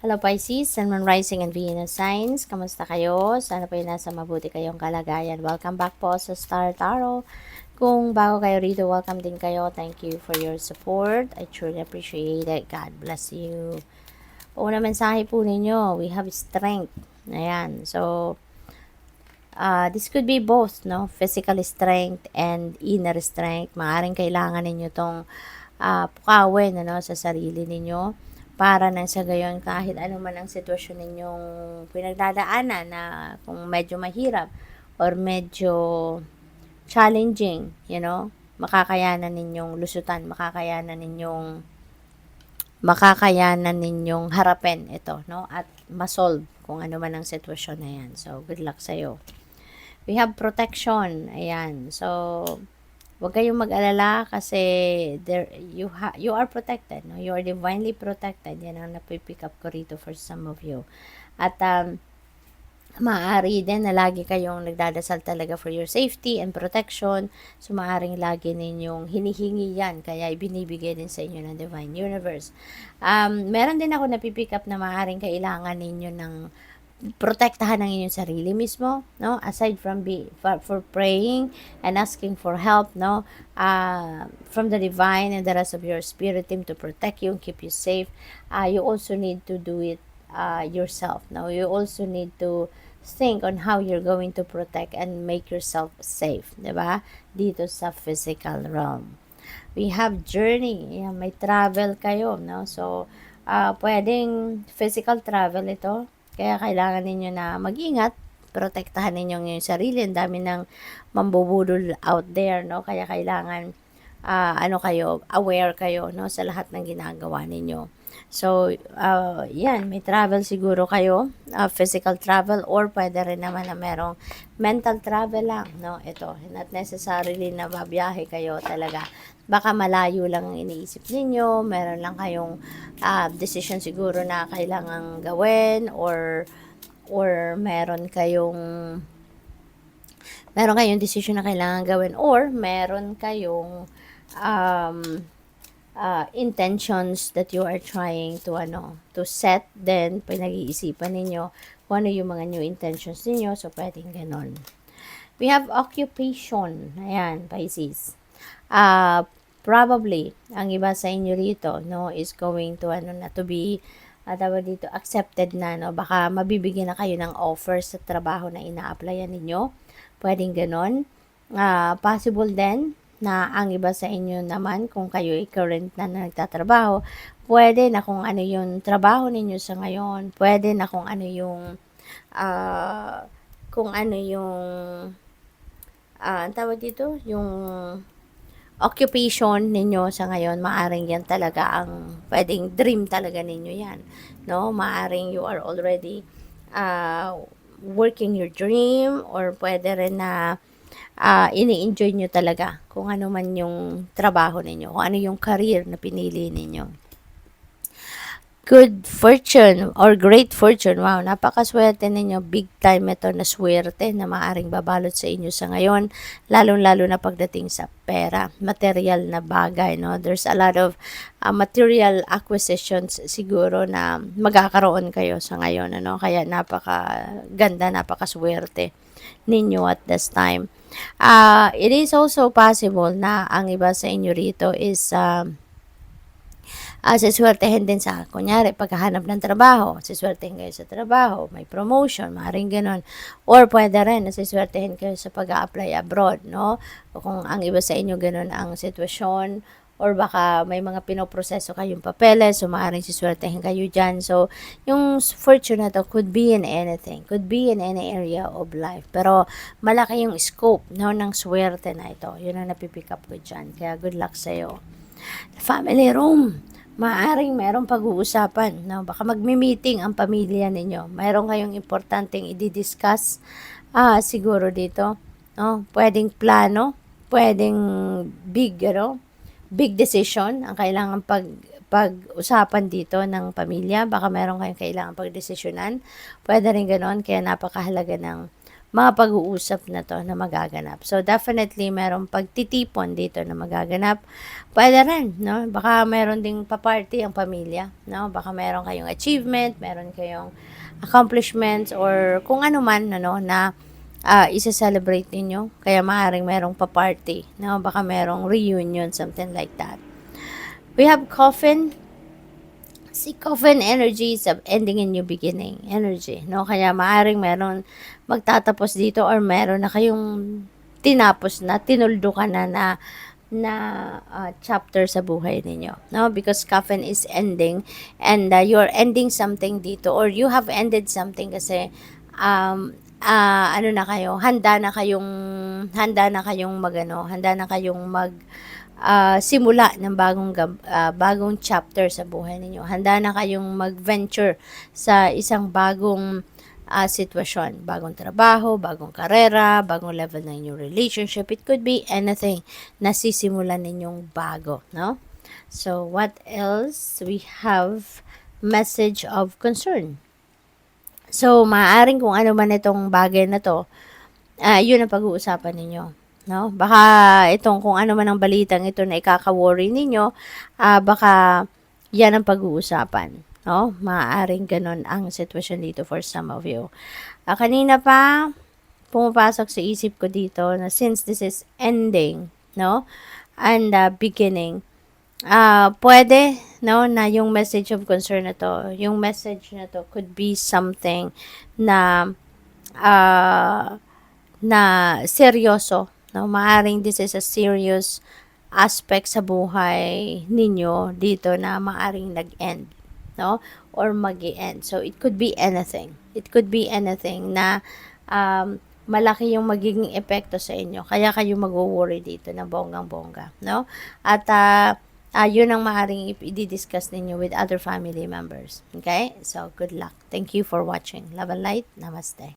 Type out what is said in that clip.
Hello Pisces, Sun, Moon, Rising and Venus signs. Kamusta kayo? Sana po nasa mabuti kayong kalagayan. Welcome back po sa Star Tarot. Kung bago kayo rito, welcome din kayo. Thank you for your support. I truly appreciate it. God bless you. Una mensahe po ninyo, we have strength. Ayan. So, this could be both, no? Physical strength and inner strength. Maaring kailangan ninyo tong pukawin, ano, sa sarili ninyo para nang sa gayon kahit ano man ang sitwasyon ninyong pinagdadaanan na kung medyo mahirap or medyo challenging, makakayanan ninyong lusutan, makakayanan ninyong harapin ito, no? At masolve kung ano man ang sitwasyon na yan. So, good luck sa'yo. We have protection. Ayan. So, huwag kayong mag-alala kasi you are protected. No? You are divinely protected. Yan ang napipick up ko rito for some of you. At maaari din na lagi kayong nagdadasal talaga for your safety and protection. So, maaaring lagi ninyong hinihingi yan. Kaya ibinibigay din sa inyo ng Divine Universe. Meron din ako napipick up na maaaring kailangan ninyo ng protektahan ng inyong sarili mismo, no? Aside from for praying and asking for help, no? From the divine and the rest of your spirit team to protect you and keep you safe, you also need to do it yourself, no? You also need to think on how you're going to protect and make yourself safe, diba? Dito sa physical realm. We have journey, may travel kayo, no? So, pwedeng physical travel ito. Kaya kailangan ninyo na mag-ingat, protektahan ninyo yung sarili. Ang dami ng mambubudol out there, no? Kaya kailangan, aware kayo, no? Sa lahat ng ginagawa ninyo. So, yan, may travel siguro kayo, physical travel, or pwede rin naman na merong mental travel lang, no? Ito, not necessarily na babiyahe kayo talaga. Baka malayo lang ang iniisip ninyo, meron lang kayong decision siguro na kailangang gawin, or meron kayong decision na kailangan gawin, or meron kayong intentions that you are trying to set, then pinag-iisipan ninyo kung ano yung mga new intentions ninyo, so pwedeng ganon. We have occupation. Ayan, Pisces. Probably, ang iba sa inyo rito, no, is going to, to be, dito, accepted na, no. Baka mabibigyan na kayo ng offer sa trabaho na ina-applyan ninyo. Pwedeng ganon. Possible din na ang iba sa inyo naman, kung kayo ay current na nagtatrabaho, pwede na kung ano yung trabaho ninyo sa ngayon. Pwede na kung ano yung, tawag dito, yung occupation ninyo sa ngayon. Maaring yan talaga ang pwedeng dream talaga ninyo yan, no? Maaring you are already working your dream, or pwede rin na ini-enjoy nyo talaga kung ano man yung trabaho ninyo, kung ano yung career na pinili ninyo. Good fortune or great fortune. Wow, napakaswerte ninyo. Big time ito na swerte na maaring babalot sa inyo sa ngayon, lalong-lalo na pagdating sa pera, material na bagay, no? There's a lot of material acquisitions siguro na magkakaroon kayo sa ngayon, ano? Kaya napakaganda, napakaswerte ninyo at this time. It is also possible na ang iba sa inyo rito is siswertehin din sa, kunyari, paghahanap ng trabaho, siswertehin kayo sa trabaho, may promotion, maaaring ganun. Or pwede rin, siswertehin kayo sa pag-a-apply abroad, no? O kung ang iba sa inyo ganun ang sitwasyon, or baka may mga pinoproseso kayong papeles, so maaaring siswertehin kayo dyan. So, yung fortune na to could be in anything, could be in any area of life. Pero, malaki yung scope, no, ng swerte na ito. Yun ang napipick up ko dyan. Kaya, good luck sa'yo. Family room. Maaring merong pag-uusapan, no? Baka magmi-meeting ang pamilya ninyo. Mayroon kayong importanteng i-discuss siguro dito, no? Pwedeng plano, pwedeng big decision ang kailangan pag-usapan dito ng pamilya. Baka meron kayong kailangan pag-desisyonan. Pwede rin ganoon, kaya napakahalaga ng mga pag-uusap na to na magaganap. So, definitely, merong pagtitipon dito na magaganap. Pwede rin, no? Baka meron ding pa-party ang pamilya, no? Baka meron kayong achievement, meron kayong accomplishments, or kung ano man, ano, na isa-celebrate ninyo. Kaya maaaring merong pa-party, no? Baka merong reunion, something like that. We have coffin. Si coffin energy is of ending and new beginning energy, no? Kaya maaring meron magtatapos dito or meron na kayong tinapos na, tinuldukan na chapter sa buhay ninyo, no? Because coffin is ending, and you're ending something dito, or you have ended something kasi ano na kayo, handa na kayong simula ng bagong chapter sa buhay ninyo. Handa na kayong mag-venture sa isang bagong sitwasyon, bagong trabaho, bagong karera, bagong level na inyong relationship. It could be anything na sisimulan ninyong bago, no? So, what else? We have message of concern. So, maaaring kung ano man itong bagay na to, yun ang pag-uusapan ninyo, no? Baka itong kung ano man ang balitang ito na ikaka-worry ninyo, baka yan ang pag-uusapan, no? Maaaring ganun ang sitwasyon dito for some of you. Kanina pa, pumapasok sa isip ko dito na since this is ending, no? And beginning, pwede, no, na yung message of concern na to, yung message na to could be something na na seryoso, no? Maaring this is a serious aspect sa buhay ninyo dito na maaring nag-end, no? Or mag-i-end. So, it could be anything. It could be anything na malaki yung magiging epekto sa inyo. Kaya kayo mag-worry dito na bonggang-bongga, no? At yun ang maaring i-discuss ninyo with other family members. Okay? So, good luck. Thank you for watching. Love and light. Namaste.